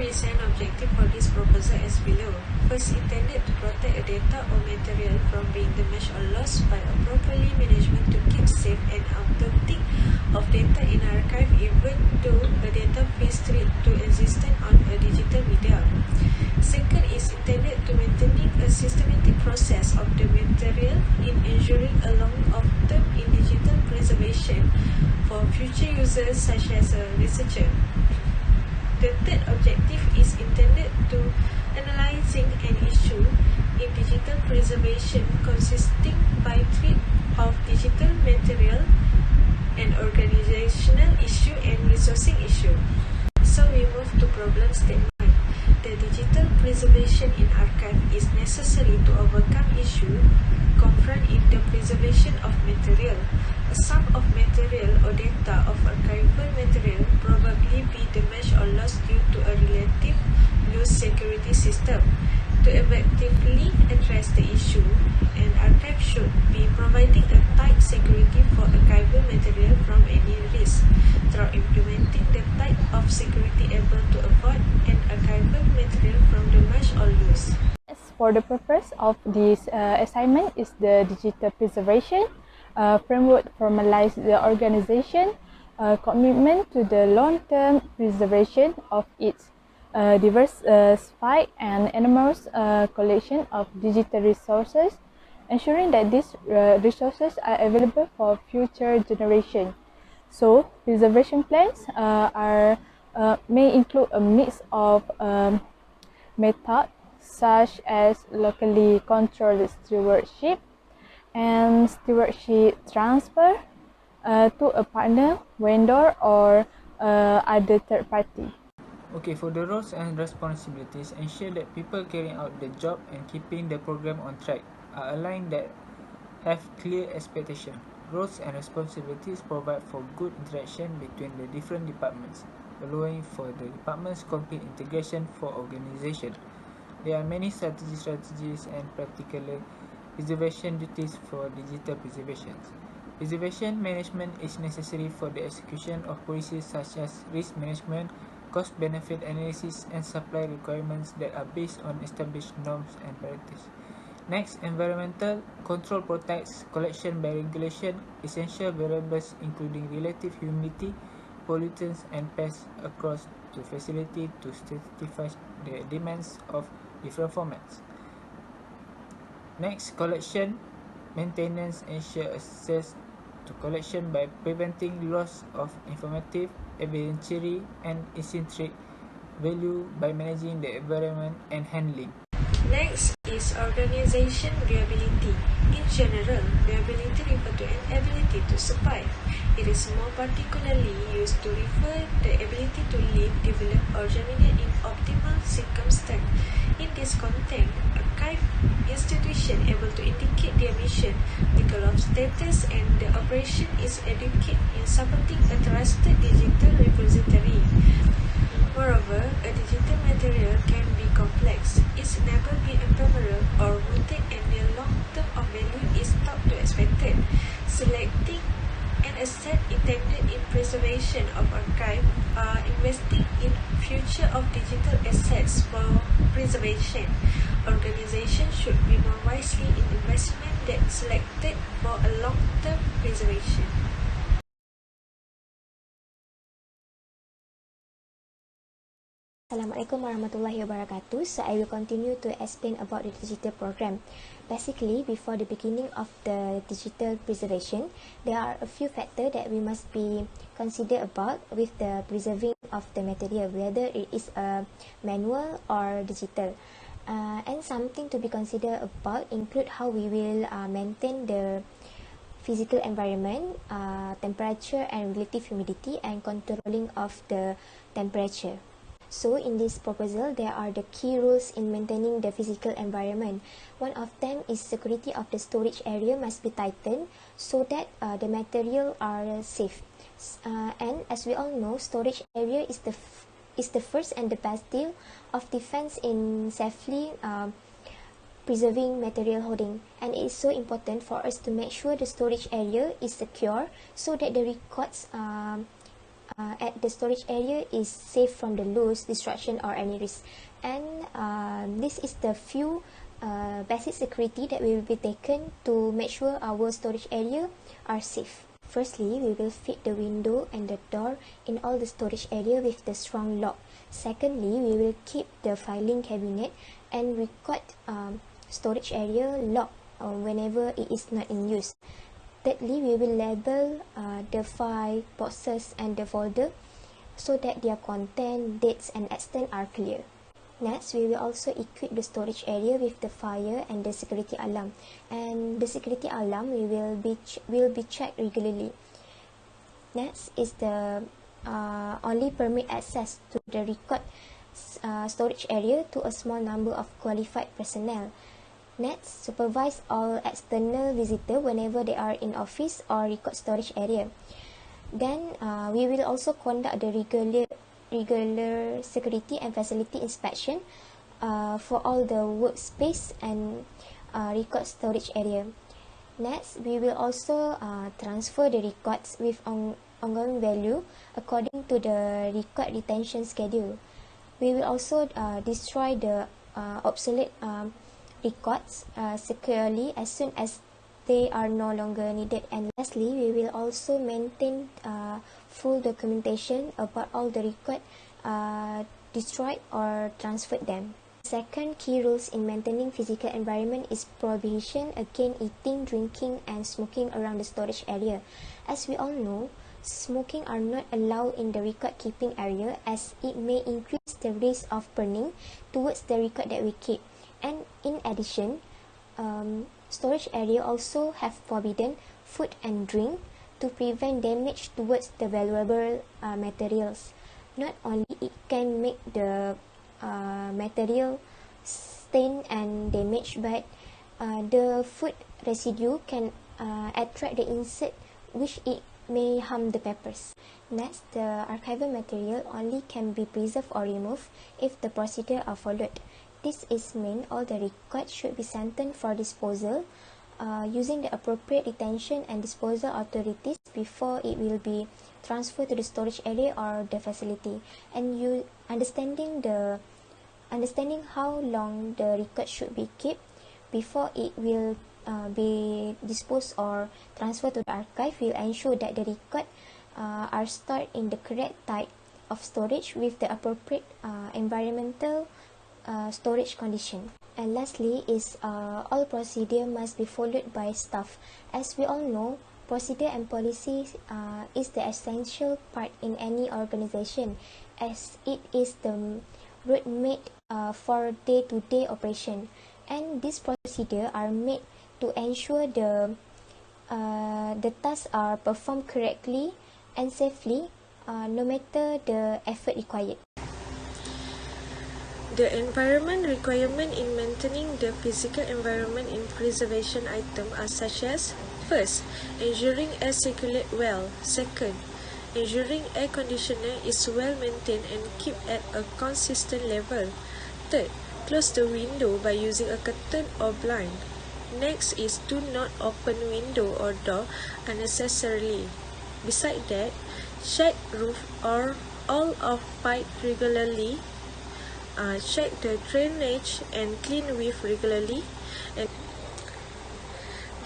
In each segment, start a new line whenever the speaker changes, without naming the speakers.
is an objective for this proposal as below. First, intended to protect a data or material from being damaged or lost by appropriately management to keep safe and authentic of data in archive even though a data feeds straight to existence on a digital media. Second is intended to maintaining a systematic process of the material in ensuring a long-term in digital preservation for future users such as a researcher. The third objective is intended to analyzing an issue in digital preservation consisting by three of digital material, an organizational issue and resourcing issue. So we move to problem statement. The digital preservation in archive is necessary to overcome issue confront in the preservation of material. A sum of material or data of archival material probably be damaged or lost due to a relative loose security system. To effectively address the issue, an archive should be providing a tight security for archival material from any risk, through implementing the type of security able to avoid an archival material from damage or loss.
For the purpose of this assignment is the digital preservation framework formalize the organization commitment to the long-term preservation of its diversified and enormous collection of digital resources, ensuring that these resources are available for future generations. So, preservation plans may include a mix of methods such as locally controlled stewardship and stewardship transfer to a partner, vendor, or other third party.
Okay, for the roles and responsibilities, ensure that people carrying out the job and keeping the program on track are aligned that have clear expectation. Roles and responsibilities provide for good interaction between the different departments, allowing for the department's complete integration for organization. There are many strategies and practical preservation duties for digital preservation. Preservation management is necessary for the execution of policies such as risk management, cost-benefit analysis, and supply requirements that are based on established norms and practice. Next, environmental control protects collection by regulation essential variables including relative humidity, pollutants, and pests across the facility to satisfy the demands of different formats. Next, collection maintenance ensure access to collection by preventing loss of informative, evidentiary, and intrinsic value by managing the environment and handling.
Next is organization viability. In general, viability refers to an ability to survive. It is more particularly used to refer the ability to live, develop, or germinate in optimal circumstances. In this context, archive institution able to indicate their mission, legal of status, and the operation is educated in supporting a trusted digital repository. Moreover, a digital material can be complex. It's never be ephemeral or rooted, and the long term of value is not to expected. Selecting an asset intended in preservation of archive are investing in future of digital assets for preservation. Organizations should be more wisely in investment that selected for a long-term preservation.
Assalamualaikum warahmatullahi wabarakatuh. So I will continue to explain about the digital program. Basically, before the beginning of the digital preservation, there are a few factors that we must be considered about with the preserving of the material, whether it is a manual or digital. And something to be considered about include how we will maintain the physical environment, temperature and relative humidity, and controlling of the temperature. So in this proposal, there are the key rules in maintaining the physical environment. One of them is security of the storage area must be tightened so that the material are safe. And as we all know, storage area is the first and the best deal of defense in safely preserving material holding. And it is so important for us to make sure the storage area is secure so that the records at the storage area is safe from the loss, destruction or any risk. And this is the few basic security that will be taken to make sure our storage area are safe. Firstly, we will fit the window and the door in all the storage area with the strong lock. Secondly, we will keep the filing cabinet and record storage area locked whenever it is not in use. Thirdly, we will label the file boxes and the folder so that their content, dates and extent are clear. Next, we will also equip the storage area with the fire and the security alarm. And the security alarm will be checked regularly. Next is the only permit access to the record storage area to a small number of qualified personnel. Next, supervise all external visitors whenever they are in office or record storage area. Then we will also conduct the regular security and facility inspection for all the workspace and record storage area. Next, we will also transfer the records with ongoing value according to the record retention schedule. We will also destroy the obsolete records securely as soon as they are no longer needed. And lastly, we will also maintain full documentation about all the record destroyed or transferred them. Second key rules in maintaining physical environment is prohibition against eating, drinking and smoking around the storage area. As we all know, smoking are not allowed in the record keeping area as it may increase the risk of burning towards the record that we keep. And in addition, storage area also have forbidden food and drink to prevent damage towards the valuable materials. Not only it can make the material stain and damage, but the food residue can attract the insect which it may harm the papers. Next, the archival material only can be preserved or removed if the procedure are followed. This is mean all the records should be sent for disposal using the appropriate retention and disposal authorities before it will be transferred to the storage area or the facility. And you understanding how long the record should be kept before it will be disposed or transferred to the archive will ensure that the record are stored in the correct type of storage with the appropriate environmental storage condition. And lastly is all procedure must be followed by staff. As we all know, procedure and policy is the essential part in any organization as it is the roadmap for day-to-day operation. And these procedures are made to ensure the tasks are performed correctly and safely no matter the effort required.
The environment requirement in maintaining the physical environment in preservation item are such as: first, ensuring air circulate well. Second, ensuring air conditioner is well maintained and kept at a consistent level. Third, close the window by using a curtain or blind. Next is do not open window or door unnecessarily. Besides that, check roof or all of pipe regularly. Check the drainage and clean with regularly. And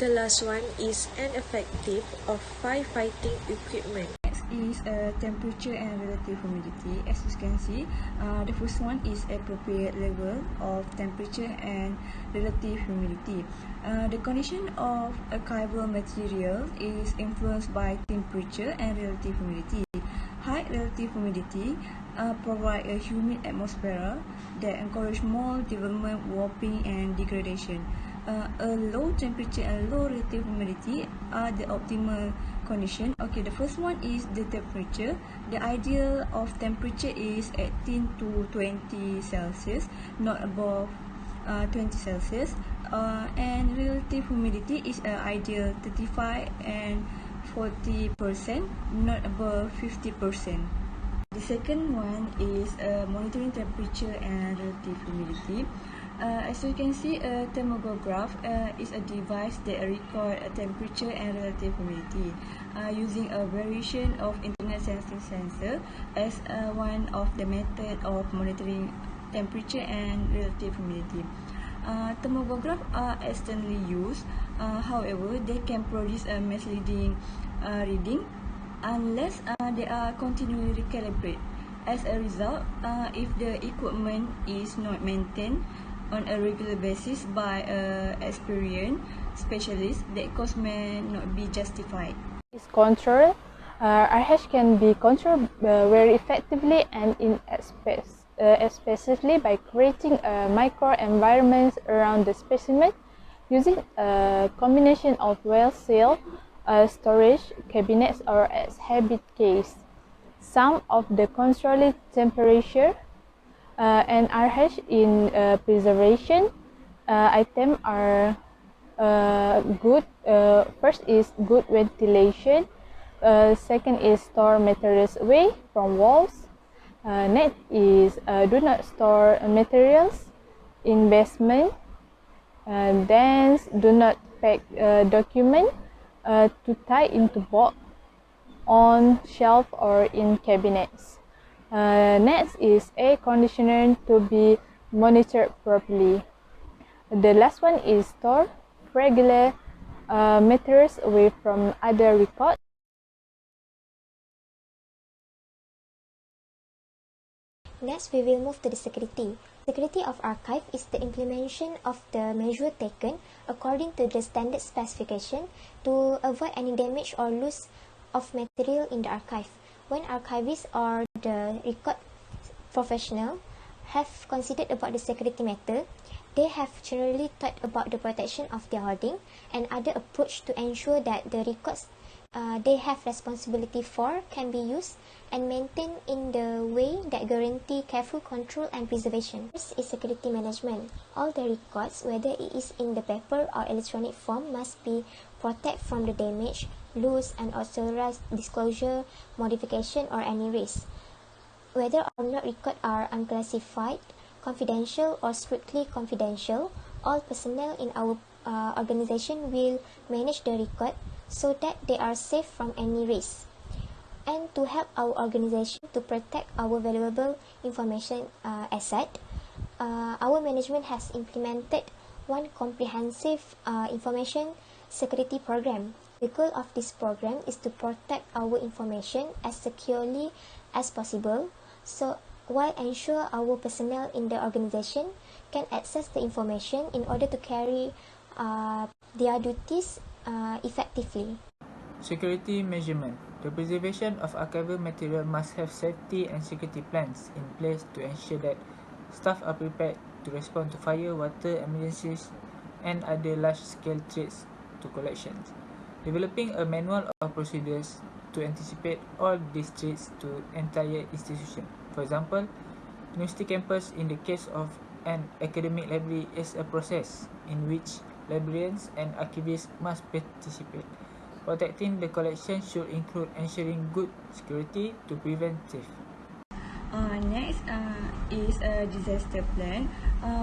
the last one is ineffective of firefighting equipment.
Next is temperature and relative humidity. As you can see, the first one is appropriate level of temperature and relative humidity. The condition of archival material is influenced by temperature and relative humidity. High relative humidity provide a humid atmosphere that encourage mold development, warping and degradation. A low temperature and low relative humidity are the optimal condition. Okay, the first one is the temperature. The ideal of temperature is 18 to 20 Celsius, not above 20 Celsius. And relative humidity is ideal 35 and 40%, not above 50%. The second one is monitoring temperature and relative humidity. As you can see, a thermograph is a device that records temperature and relative humidity using a variation of internet sensing sensor as one of the method of monitoring temperature and relative humidity. Thermographs are externally used, however, they can produce a misleading reading unless they are continually recalibrated. As a result, if the equipment is not maintained on a regular basis by an experienced specialist, that cost may not be justified.
Is control. RH can be controlled very effectively and especially by creating microenvironments around the specimen using a combination of well sealed storage cabinets or as habit case. Some of the controlled temperature and RH in preservation items are good. First is good ventilation. Second is store materials away from walls. Next is do not store materials in basement. Then do not pack document to tie into box on shelf or in cabinets. Next is air conditioner to be monitored properly. The last one is store regular materials away from other records.
Next, we will move to the security. Security of archive is the implementation of the measure taken according to the standard specification to avoid any damage or loss of material in the archive. When archivists or the record professional have considered about the security matter, they have generally thought about the protection of their holding and other approach to ensure that the records they have responsibility for can be used and maintained in the way that guarantee careful control and preservation. First is security management. All the records, whether it is in the paper or electronic form, must be protected from the damage, loss, and unauthorized disclosure, modification, or any risk. Whether or not records are unclassified, confidential, or strictly confidential, all personnel in our organization will manage the record so that they are safe from any risk. And to help our organization to protect our valuable information asset, our management has implemented one comprehensive information security program. The goal of this program is to protect our information as securely as possible, so while ensure our personnel in the organization can access the information in order to carry their duties effectively.
Security measurement. The preservation of archival material must have safety and security plans in place to ensure that staff are prepared to respond to fire, water, emergencies, and other large-scale threats to collections. Developing a manual of procedures to anticipate all these threats to entire institution. For example, university campus in the case of an academic library is a process in which librarians and archivists must participate. Protecting the collection should include ensuring good security to prevent theft.
Next is a disaster plan,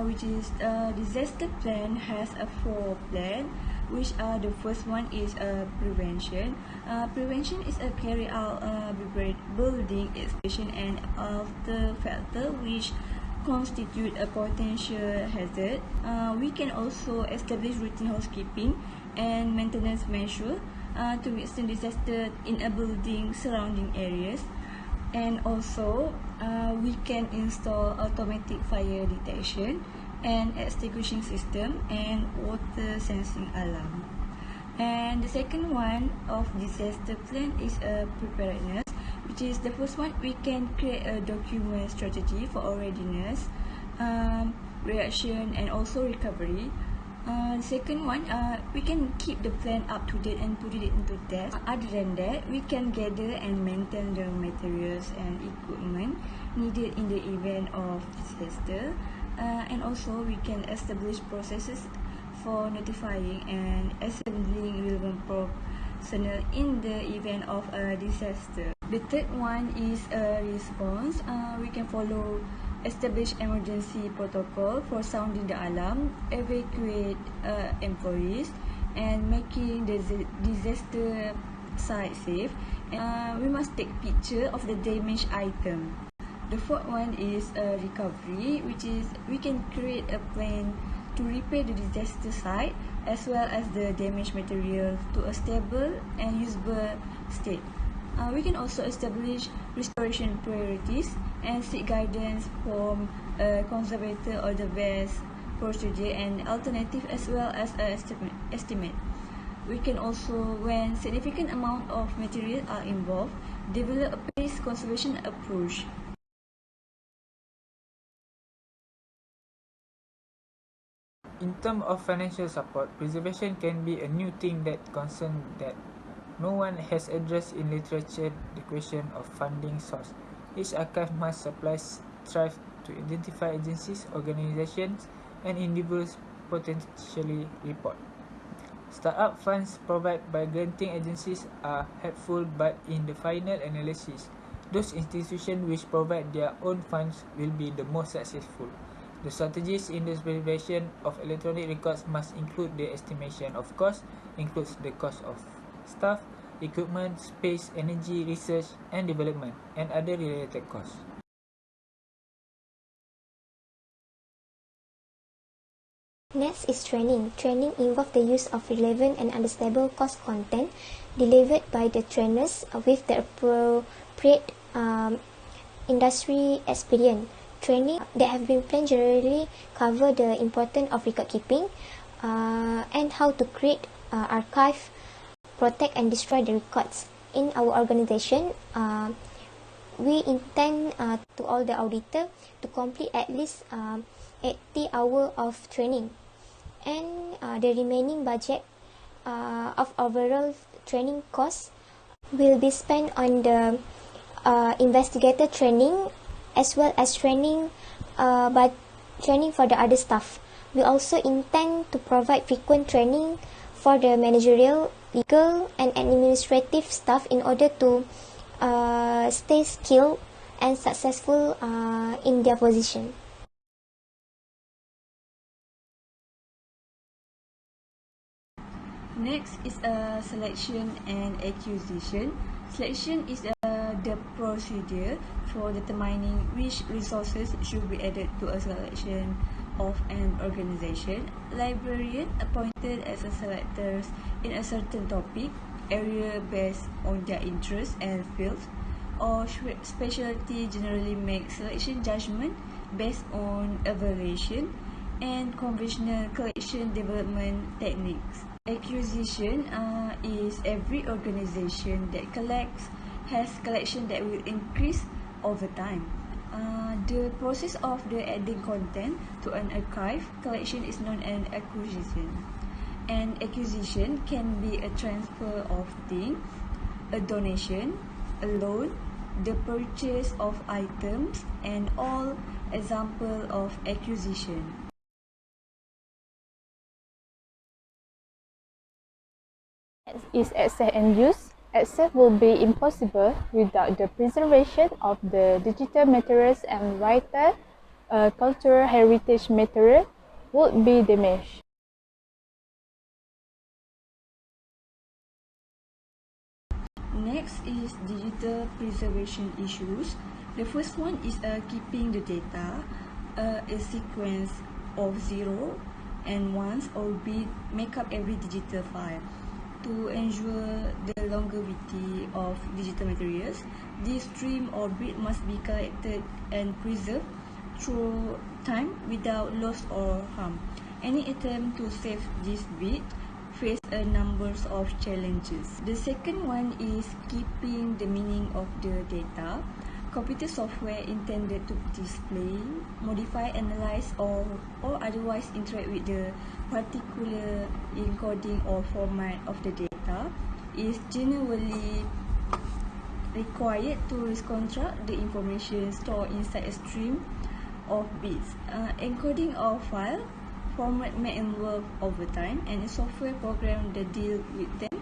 which is disaster plan has a 4 plan, which the first one is prevention. Prevention is a carry out building inspection and alter factor which constitute a potential hazard. We can also establish routine housekeeping and maintenance measure to withstand disaster in a building surrounding areas. And also we can install automatic fire detection and extinguishing system and water sensing alarm. And the second one of disaster plan is preparedness, which is the first one. We can create a document strategy for our readiness, reaction, and also recovery. The second one, we can keep the plan up to date and put it into test. Other than that, we can gather and maintain the materials and equipment needed in the event of disaster. And also, we can establish processes for notifying and assembling relevant personnel in the event of a disaster. The third one is a response. We can follow establish emergency protocol for sounding the alarm, evacuate employees, and making the disaster site safe. We must take picture of the damaged item. The fourth one is recovery, which is we can create a plan to repair the disaster site as well as the damaged material to a stable and usable state. We can also establish restoration priorities and seek guidance from a conservator or the best procedure and alternative as well as an estimate. We can also, when significant amount of material are involved, develop a phased conservation approach.
In terms of financial support, preservation can be a new thing that concerns that no one has addressed in literature the question of funding source. Each archive must strive to identify agencies, organizations, and individuals potentially report. Startup funds provided by granting agencies are helpful, but in the final analysis, those institutions which provide their own funds will be the most successful. The strategies in the preservation of electronic records must include the estimation of cost, includes the cost of staff, equipment, space, energy, research and development, and other related costs.
Next is training. Training involves the use of relevant and understandable course content delivered by the trainers with the appropriate industry experience. Training that have been planned generally cover the importance of record keeping and how to create, archive, protect and destroy the records. In our organization, we intend to all the auditor to complete at least 80 hours of training, and the remaining budget of overall training costs will be spent on the investigator training as well as training for the other staff. We also intend to provide frequent training for the managerial, legal and administrative staff in order to stay skilled and successful in their position.
Next is selection and acquisition. Selection is the procedure for determining which resources should be added to a selection of an organization. Librarian appointed as a selectors in a certain topic, area based on their interests and fields, or specialty generally make selection judgment based on evaluation and conventional collection development techniques. Acquisition is every organization that has collection that will increase over time. The process of the adding content to an archive collection is known as acquisition. And acquisition can be a transfer of things, a donation, a loan, the purchase of items, and all example of acquisition.
Is access and use. Access will be impossible without the preservation of the digital materials, and vital cultural heritage material would be damaged.
Next is digital preservation issues. The first one is keeping the data, a sequence of 0 and 1s or bit make up every digital file. To ensure the longevity of digital materials, this stream or bit must be collected and preserved through time without loss or harm. Any attempt to save this bit face a number of challenges. The second one is keeping the meaning of the data. Computer software intended to display, modify, analyze, or otherwise interact with the particular encoding or format of the data is generally required to reconstruct the information stored inside a stream of bits. Encoding of file format may evolve over time, and a software program that deal with them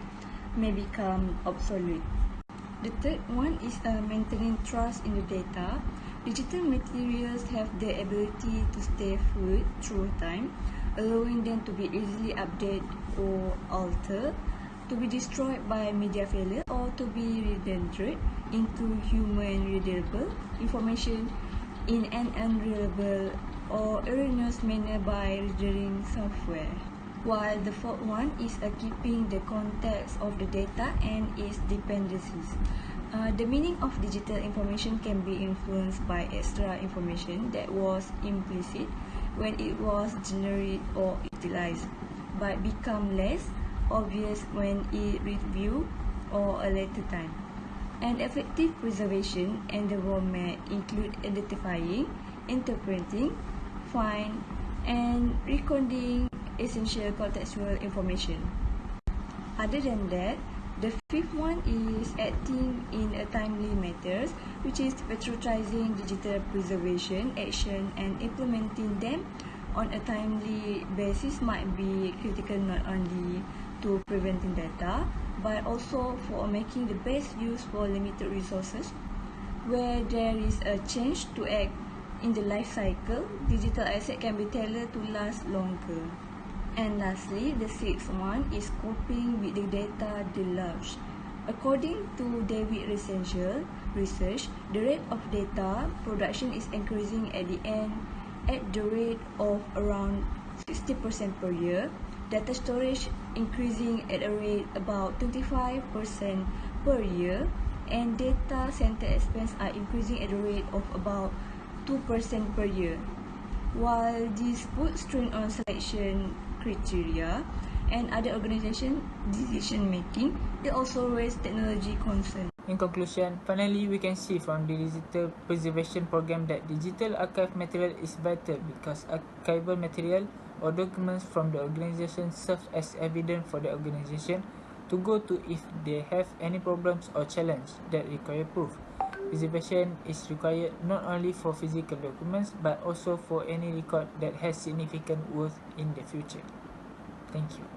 may become obsolete. The third one is maintaining trust in the data. Digital materials have the ability to stay fluid through time, allowing them to be easily updated or altered, to be destroyed by media failure, or to be rendered into human-readable information in an unreliable or erroneous manner by rendering software. While the fourth one is keeping the context of the data and its dependencies. The meaning of digital information can be influenced by extra information that was implicit when it was generated or utilized, but become less obvious when it reviewed or a later time. And effective preservation and the format include identifying, interpreting, find, and recording essential contextual information. Other than that, the fifth one is acting in a timely matters, which is prioritizing digital preservation action and implementing them on a timely basis might be critical not only to preventing data, but also for making the best use for limited resources. Where there is a change to act in the life cycle, digital asset can be tailored to last longer. And lastly, the sixth one is coping with the data deluge. According to David research, the rate of data production is increasing at the rate of around 60% per year. Data storage increasing at a rate about 25% per year, and data center expense are increasing at a rate of about 2% per year. While this puts strain on selection criteria and other organization decision making, it also raises technology concern.
In conclusion, finally we can see from the digital preservation program that digital archive material is vital because archival material or documents from the organization serve as evidence for the organization to go to if they have any problems or challenge that require proof. Preservation is required not only for physical documents but also for any record that has significant worth in the future. Thank you.